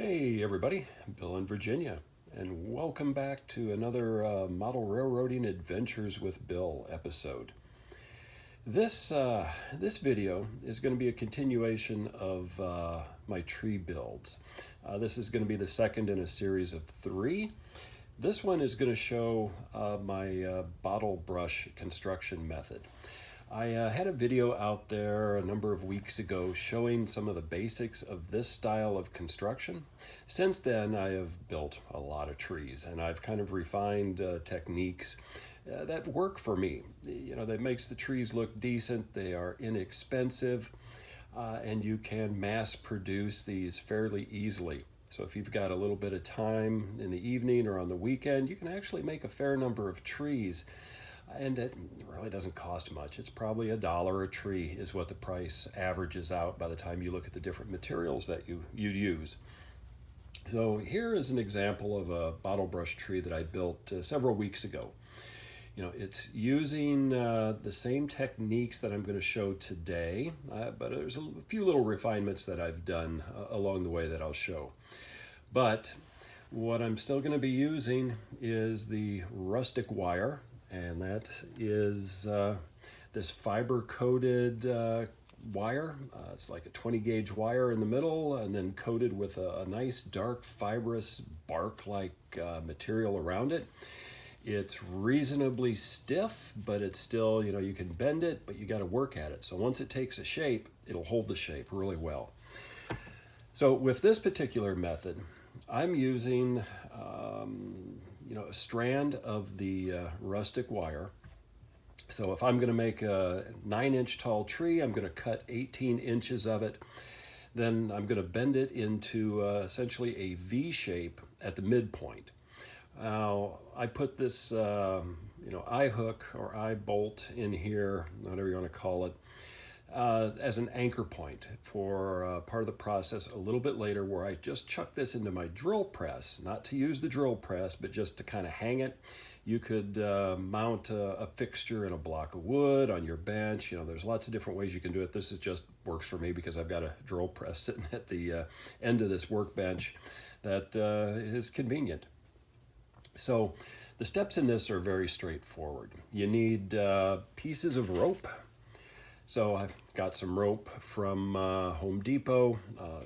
Hey everybody, Bill in Virginia, and welcome back to another Model Railroading Adventures with Bill episode. This video is going to be a continuation of my tree builds. This is going to be the second in a series of three. This one is going to show my bottle brush construction method. I had a video out there a number of weeks ago showing some of the basics of this style of construction. Since then, I have built a lot of trees, and I've kind of refined techniques that work for me. You know, that makes the trees look decent, they are inexpensive, and you can mass produce these fairly easily. So if you've got a little bit of time in the evening or on the weekend, you can actually make a fair number of trees. And it really doesn't cost much. It's probably $1 a tree is what the price averages out by the time you look at the different materials that you use. So here is an example of a bottle brush tree that I built several weeks ago. You know, it's using the same techniques that I'm going to show today, but there's a few little refinements that I've done along the way that I'll show. But what I'm still going to be using is the rustic wire. And that is this fiber-coated wire. It's like a 20 gauge wire in the middle and then coated with a nice dark fibrous bark-like material around it. It's reasonably stiff, but it's still, you know, you can bend it, but you got to work at it. So once it takes a shape, it'll hold the shape really well. So with this particular method, I'm using a strand of the rustic wire. So if I'm going to make a 9-inch tall tree, I'm going to cut 18 inches of it. Then I'm going to bend it into essentially a V shape at the midpoint. Now I put this eye hook or eye bolt in here, whatever you want to call it, as an anchor point for part of the process a little bit later, where I just chuck this into my drill press, not to use the drill press, but just to kind of hang it. You could mount a fixture in a block of wood on your bench. You know, there's lots of different ways you can do it. This is just works for me because I've got a drill press sitting at the end of this workbench that is convenient. So the steps in this are very straightforward. You need pieces of rope. So I've got some rope from Home Depot,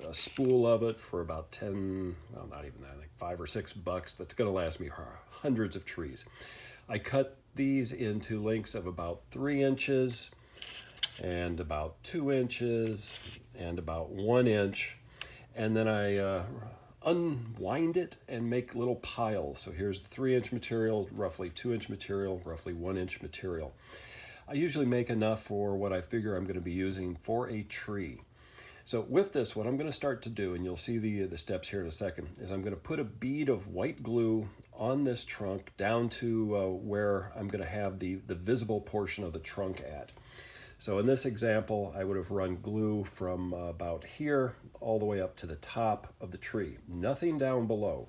a spool of it for about 10, well, not even that, like $5 or $6. That's going to last me hundreds of trees. I cut these into lengths of about 3 inches and about 2 inches and about 1 inch. And then I unwind it and make little piles. So here's the 3-inch material, roughly 2-inch material, roughly 1-inch material. I usually make enough for what I figure I'm going to be using for a tree. So with this, what I'm going to start to do, and you'll see the steps here in a second, is I'm going to put a bead of white glue on this trunk down to where I'm going to have the visible portion of the trunk at. So in this example, I would have run glue from about here all the way up to the top of the tree, nothing down below.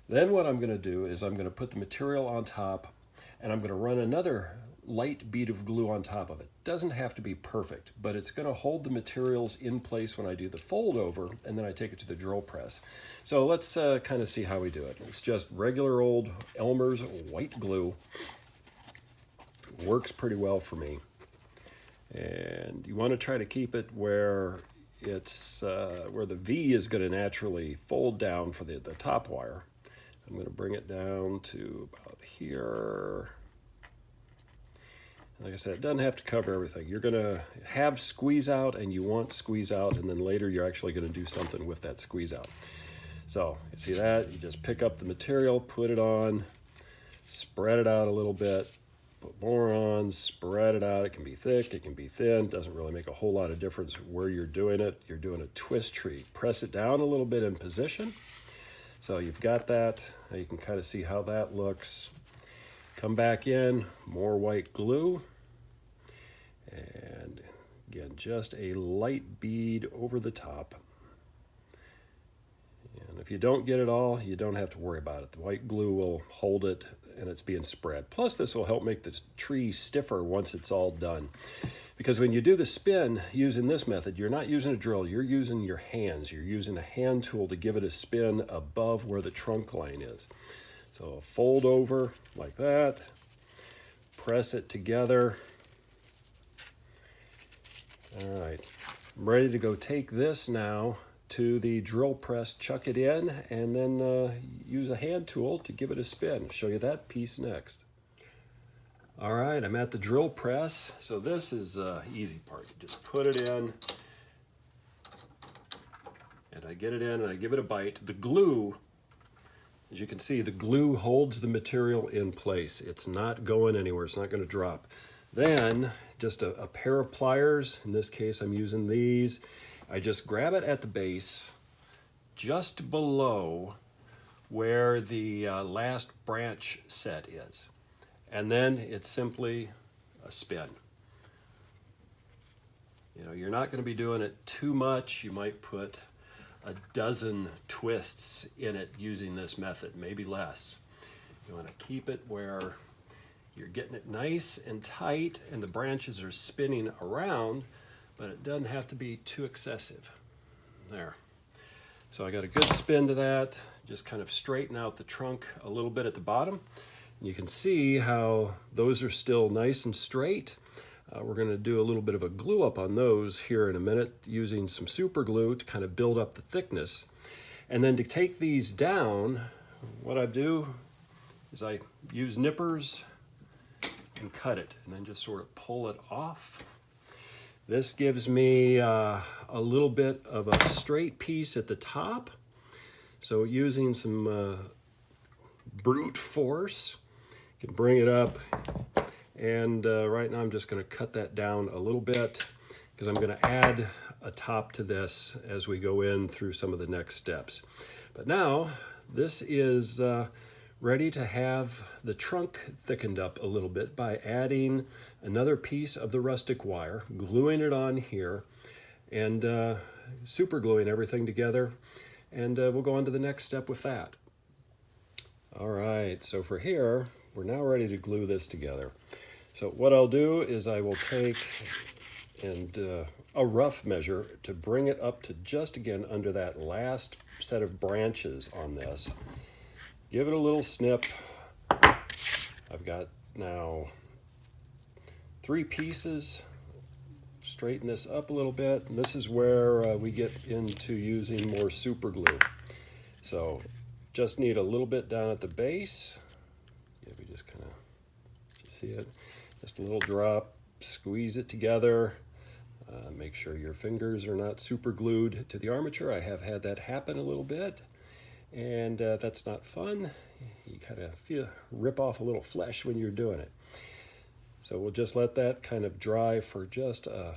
Then what I'm going to do is I'm going to put the material on top, and I'm going to run another light bead of glue on top of it. Doesn't have to be perfect, but it's going to hold the materials in place when I do the fold over, and then I take it to the drill press. So let's kind of see how we do it. It's just regular old Elmer's white glue. Works pretty well for me. And you want to try to keep it where it's where the V is going to naturally fold down for the top wire. I'm going to bring it down to about here. Like I said, it doesn't have to cover everything. You're going to have squeeze out, and you want squeeze out, and then later you're actually going to do something with that squeeze out. So you see that? You just pick up the material, put it on, spread it out a little bit, put more on, spread it out. It can be thick, it can be thin. Doesn't really make a whole lot of difference where you're doing it. You're doing a twist tree. Press it down a little bit in position. So you've got that. Now you can kind of see how that looks. Come back in, more white glue, and again, just a light bead over the top. And if If you don't get it all, you don't have to worry about it. The white glue will hold it and it's being spread. Plus this will help make the tree stiffer once it's all done. Because when you do the spin using this method, you're not using a drill, you're using your hands. You're using a hand tool to give it a spin above where the trunk line is. So fold over like that, press it together. All right, I'm ready to go take this now to the drill press, chuck it in, and then use a hand tool to give it a spin. I'll show you that piece next. All right, I'm at the drill press. So this is the easy part. You just put it in, and I get it in and I give it a bite. The glue, as you can see, the glue holds the material in place. It's not going anywhere, it's not gonna drop. Then, just a pair of pliers, in this case I'm using these. I just grab it at the base, just below where the last branch set is. And then it's simply a spin. You know, you're not going to be doing it too much. You might put a dozen twists in it using this method, maybe less. You want to keep it where you're getting it nice and tight and the branches are spinning around, but it doesn't have to be too excessive. There. So I got a good spin to that. Just kind of straighten out the trunk a little bit at the bottom. You can see how those are still nice and straight. We're going to do a little bit of a glue up on those here in a minute using some super glue to kind of build up the thickness. And then to take these down, what I do is I use nippers and cut it and then just sort of pull it off. This gives me a little bit of a straight piece at the top. So using some brute force, you can bring it up. And right now I'm just going to cut that down a little bit because I'm going to add a top to this as we go in through some of the next steps. But now this is ready to have the trunk thickened up a little bit by adding another piece of the rustic wire, gluing it on here, and super gluing everything together. And we'll go on to the next step with that. All right, so for here, we're now ready to glue this together. So what I'll do is I will take and a rough measure to bring it up to just again under that last set of branches on this. Give it a little snip. I've got now 3 pieces. Straighten this up a little bit. And this is where we get into using more super glue. So just need a little bit down at the base. Yeah, we just kind of see it. Just a little drop. Squeeze it together. Make sure your fingers are not super glued to the armature. I have had that happen a little bit. And that's not fun. You kind of rip off a little flesh when you're doing it. So we'll just let that kind of dry for just a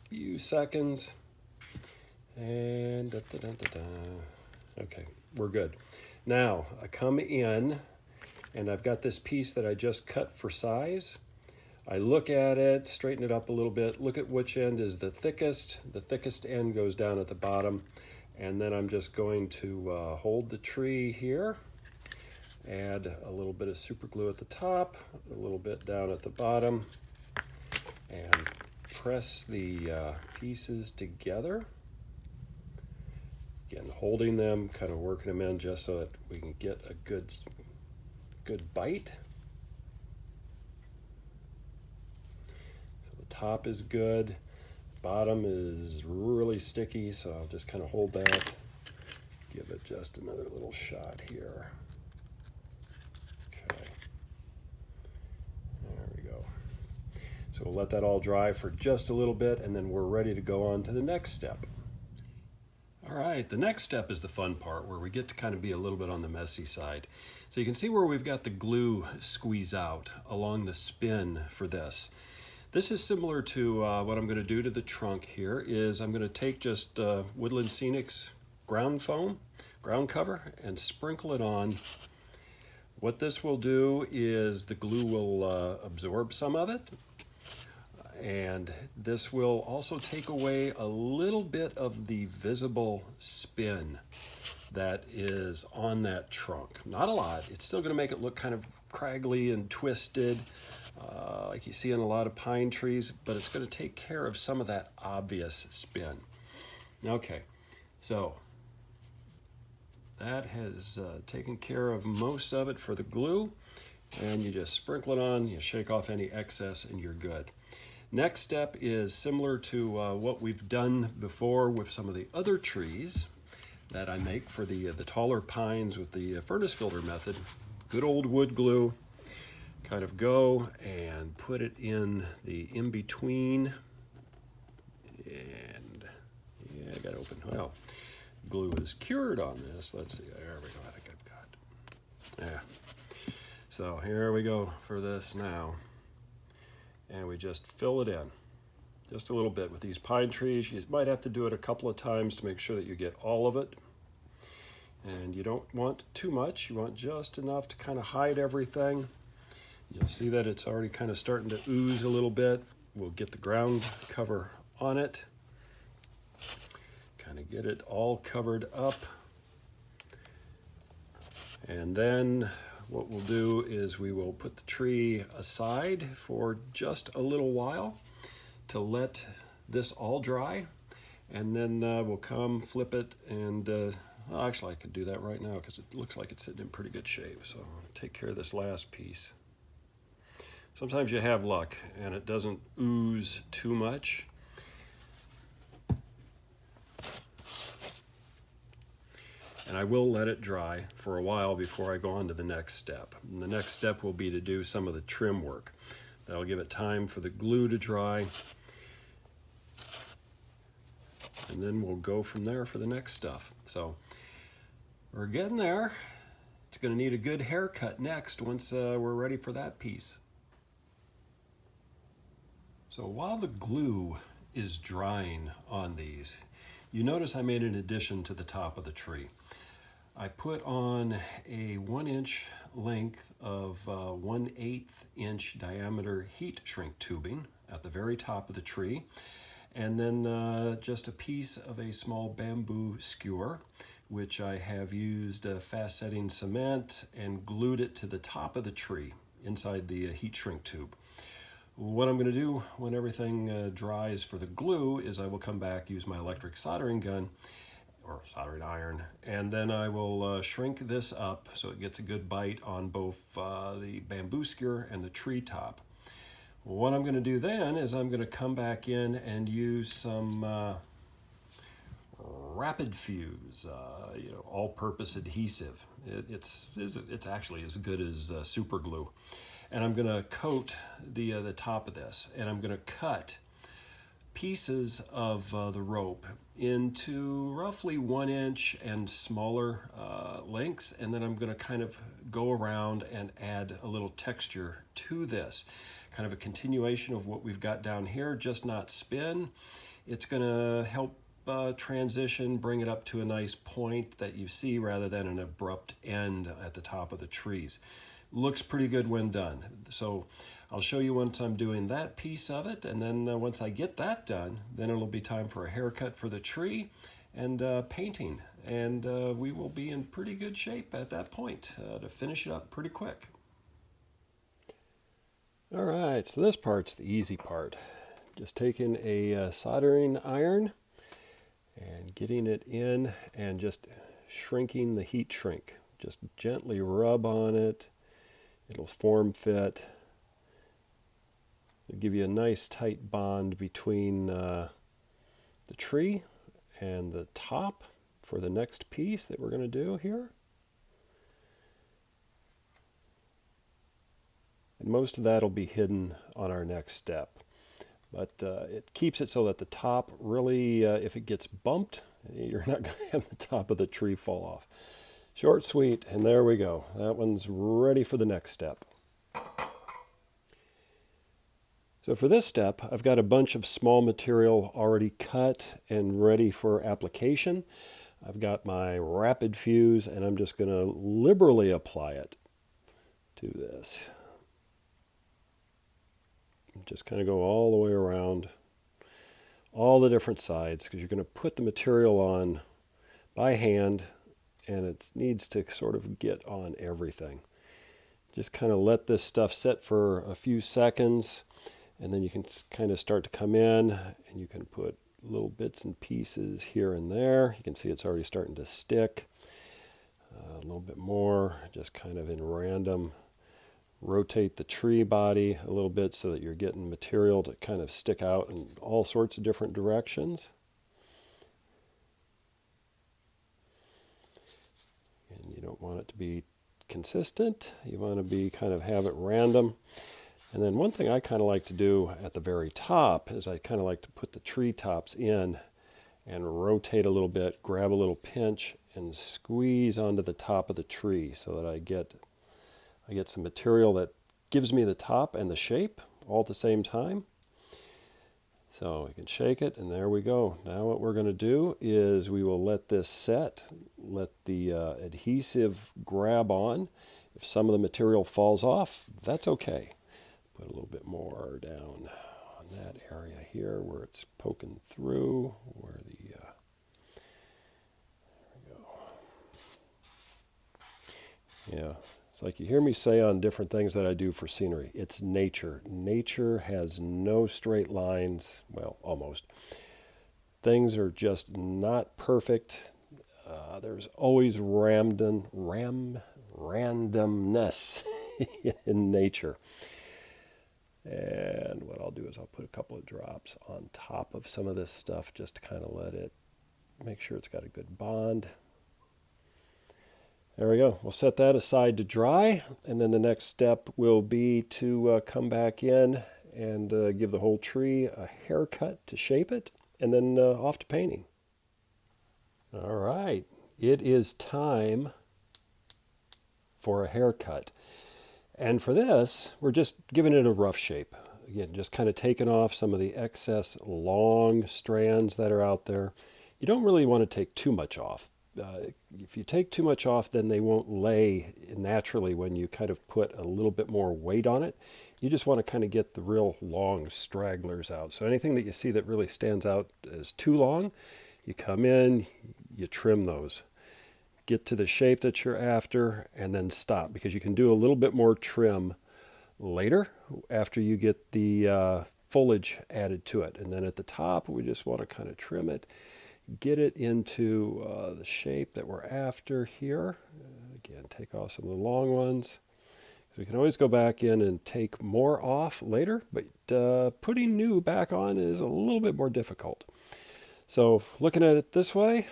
few seconds. And okay, we're good. Now I come in and I've got this piece that I just cut for size. I look at it, straighten it up a little bit, look at which end is the thickest. The thickest end goes down at the bottom. And then I'm just going to hold the tree here, add a little bit of super glue at the top, a little bit down at the bottom, and press the pieces together. Again, holding them, kind of working them in just so that we can get a good bite. So the top is good. Bottom is really sticky, so I'll just kind of hold that, give it just another little shot here. Okay, there we go. So we'll let that all dry for just a little bit, and then we're ready to go on to the next step. All right, the next step is the fun part where we get to kind of be a little bit on the messy side. So you can see where we've got the glue squeeze out along the spin for this. This is similar to what I'm going to do to the trunk here is I'm going to take just Woodland Scenic's ground foam, ground cover, and sprinkle it on. What this will do is the glue will absorb some of it, and this will also take away a little bit of the visible spin that is on that trunk. Not a lot. It's still going to make it look kind of craggly and twisted, like you see on a lot of pine trees, but it's going to take care of some of that obvious spin. Okay, so that has taken care of most of it for the glue, and you just sprinkle it on, you shake off any excess, and you're good. Next step is similar to what we've done before with some of the other trees that I make for the taller pines with the furnace filter method. Good old wood glue. Kind of go and put it in the in-between. And yeah, I got to open. Well, glue is cured on this. Let's see. There we go. I think I've got. Yeah. So here we go for this now. And we just fill it in. Just a little bit. With these pine trees, you might have to do it a couple of times to make sure that you get all of it. And you don't want too much. You want just enough to kind of hide everything. You'll see that it's already kind of starting to ooze a little bit. We'll get the ground cover on it. Kind of get it all covered up. And then what we'll do is we will put the tree aside for just a little while to let this all dry. And then we'll come flip it and well, actually I could do that right now because it looks like it's sitting in pretty good shape. So I'll take care of this last piece. Sometimes you have luck and it doesn't ooze too much. And I will let it dry for a while before I go on to the next step. And the next step will be to do some of the trim work. That'll give it time for the glue to dry. And then we'll go from there for the next stuff. So we're getting there. It's going to need a good haircut next once we're ready for that piece. So while the glue is drying on these, you notice I made an addition to the top of the tree. I put on a 1-inch length of 1/8 inch diameter heat shrink tubing at the very top of the tree, and then just a piece of a small bamboo skewer, which I have used fast setting cement and glued it to the top of the tree inside the heat shrink tube. What I'm going to do when everything dries for the glue is I will come back, use my electric soldering gun or soldering iron, and then I will shrink this up so it gets a good bite on both the bamboo skewer and the tree top. What I'm going to do then is I'm going to come back in and use some rapid fuse, all-purpose adhesive. It's actually as good as super glue. And I'm going to coat the top of this, and I'm going to cut pieces of the rope into roughly 1 inch and smaller lengths, and then I'm going to kind of go around and add a little texture to this. Kind of a continuation of what we've got down here, just not spin. It's going to help transition, bring it up to a nice point that you see rather than an abrupt end at the top of the trees. Looks pretty good when done. So I'll show you once I'm doing that piece of it, and then once I get that done, then it'll be time for a haircut for the tree and painting. And we will be in pretty good shape at that point to finish it up pretty quick. All right, so this part's the easy part. Just taking a soldering iron and getting it in and just shrinking the heat shrink. Just gently rub on it. It'll form fit. It'll give you a nice tight bond between the tree and the top for the next piece that we're going to do here. And most of that will be hidden on our next step. But it keeps it so that the top really, if it gets bumped, you're not going to have the top of the tree fall off. Short, sweet, and there we go. That one's ready for the next step. So for this step, I've got a bunch of small material already cut and ready for application. I've got my rapid fuse, and I'm just going to liberally apply it to this. Just kind of go all the way around all the different sides, because you're going to put the material on by hand and it needs to sort of get on everything. Just kind of let this stuff sit for a few seconds, and then you can kind of start to come in, and you can put little bits and pieces here and there. You can see it's already starting to stick. A little bit more, just kind of in random. Rotate the tree body a little bit so that you're getting material to kind of stick out in all sorts of different directions. And you don't want it to be consistent. You want to be kind of have it random. And then one thing I kind of like to do at the very top is I kind of like to put the tree tops in and rotate a little bit, grab a little pinch, and squeeze onto the top of the tree so that I get some material that gives me the top and the shape all at the same time. So we can shake it, and there we go. Now what we're going to do is we will let this set, let the adhesive grab on. If some of the material falls off, that's okay. Put a little bit more down on that area here where it's poking through, where the there we go. Yeah, it's like you hear me say on different things that I do for scenery. It's nature. Nature has no straight lines. Well, almost. Things are just not perfect. There's always randomness in nature. And what I'll do is I'll put a couple of drops on top of some of this stuff just to kind of let it, make sure it's got a good bond. There we go. We'll set that aside to dry, and then the next step will be to come back in and give the whole tree a haircut to shape it, and then off to painting. All right, it is time for a haircut. And for this, we're just giving it a rough shape. Again, just kind of taking off some of the excess long strands that are out there. You don't really want to take too much off. If you take too much off, then they won't lay naturally when you kind of put a little bit more weight on it. You just want to kind of get the real long stragglers out. So anything that you see that really stands out as too long, you come in, you trim those. Get to the shape that you're after, and then stop, because you can do a little bit more trim later after you get the foliage added to it. And then at the top, we just want to kind of trim it, get it into the shape that we're after here. Again, take off some of the long ones. We can always go back in and take more off later, but putting new back on is a little bit more difficult. So looking at it this way,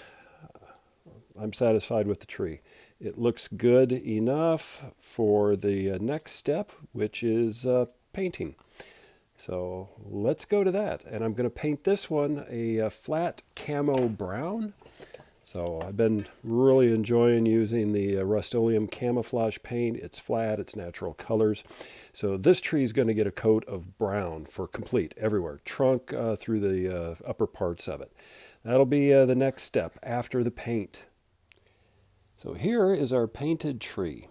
I'm satisfied with the tree. It looks good enough for the next step, which is painting. So let's go to that. And I'm going to paint this one a flat camo brown. So I've been really enjoying using the Rust-Oleum camouflage paint. It's flat, it's natural colors. So this tree is going to get a coat of brown for complete everywhere, trunk through the upper parts of it. That'll be the next step after the paint. So here is our painted tree.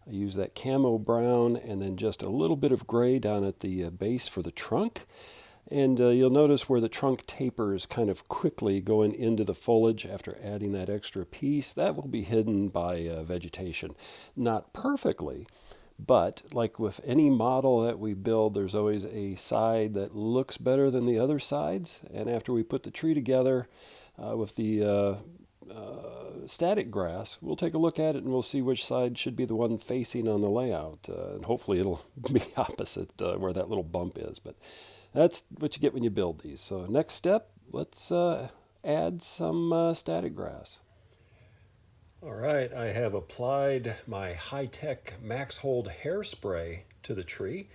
I use that camo brown and then just a little bit of gray down at the base for the trunk. And you'll notice where the trunk tapers kind of quickly going into the foliage after adding that extra piece. That will be hidden by vegetation. Not perfectly, but like with any model that we build, there's always a side that looks better than the other sides. And after we put the tree together with the static grass, we'll take a look at it and we'll see which side should be the one facing on the layout. And hopefully it'll be opposite where that little bump is. But that's what you get when you build these. So next step, let's add some static grass. All right, I have applied my high-tech Max Hold hairspray to the tree.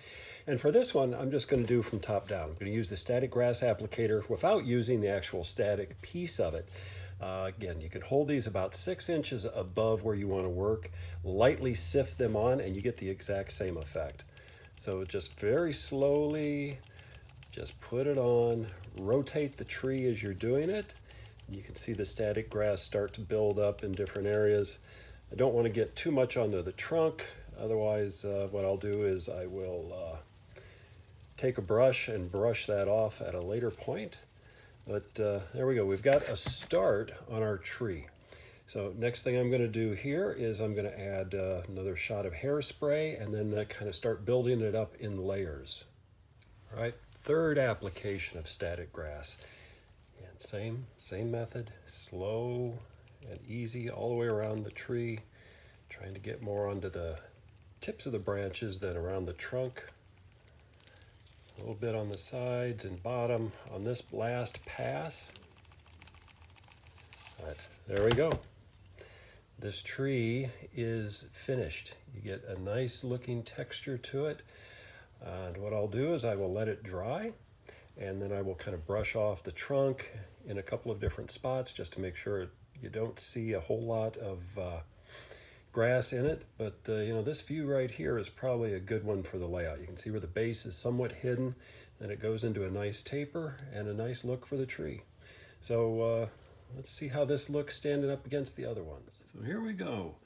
And for this one, I'm just going to do from top down. I'm going to use the static grass applicator without using the actual static piece of it. Again, you can hold these about 6 inches above where you want to work, lightly sift them on, and you get the exact same effect. So just very slowly, just put it on, rotate the tree as you're doing it. You can see the static grass start to build up in different areas. I don't want to get too much onto the trunk, otherwise what I'll do is I will take a brush and brush that off at a later point. But there we go. We've got a start on our tree. So next thing I'm going to do here is I'm going to add another shot of hairspray and then kind of start building it up in layers. All right, third application of static grass. And same method, slow and easy all the way around the tree, trying to get more onto the tips of the branches than around the trunk. A little bit on the sides and bottom on this last pass. But there we go. This tree is finished. You get a nice looking texture to it. And what I'll do is I will let it dry, and then I will kind of brush off the trunk in a couple of different spots just to make sure you don't see a whole lot of grass in it. But you know, this view right here is probably a good one for the layout. You can see where the base is somewhat hidden, then it goes into a nice taper and a nice look for the tree. So let's see how this looks standing up against the other ones. So here we go.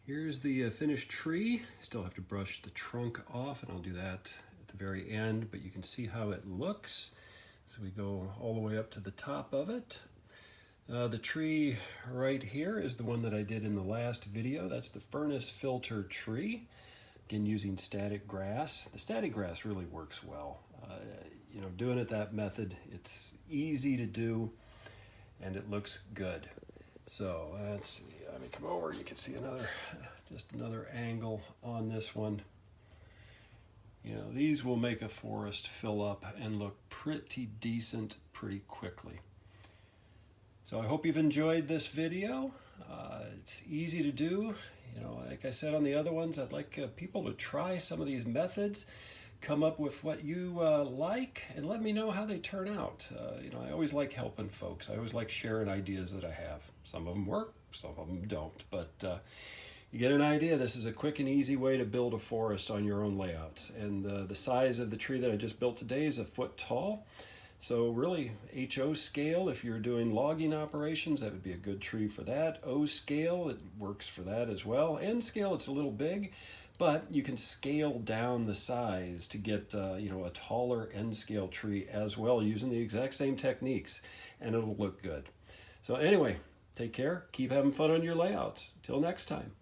Here's the finished tree. Still have to brush the trunk off, and I'll do that at the very end, but you can see how it looks. So we go all the way up to the top of it. The tree right here is the one that I did in the last video. That's the furnace filter tree. Again, using static grass. The static grass really works well. You know, doing it that method, it's easy to do, and it looks good. So let's see, let me come over, you can see just another angle on this one. You know, these will make a forest fill up and look pretty decent pretty quickly. So I hope you've enjoyed this video. It's easy to do. You know, like I said on the other ones, I'd like people to try some of these methods, come up with what you like, and let me know how they turn out. You know, I always like helping folks. I always like sharing ideas that I have. Some of them work, some of them don't, but you get an idea. This is a quick and easy way to build a forest on your own layout. And the size of the tree that I just built today is 1 foot tall. So really, HO scale, if you're doing logging operations, that would be a good tree for that. O scale, it works for that as well. N scale, it's a little big, but you can scale down the size to get you know, a taller N scale tree as well, using the exact same techniques, and it'll look good. So anyway, take care, keep having fun on your layouts. Till next time.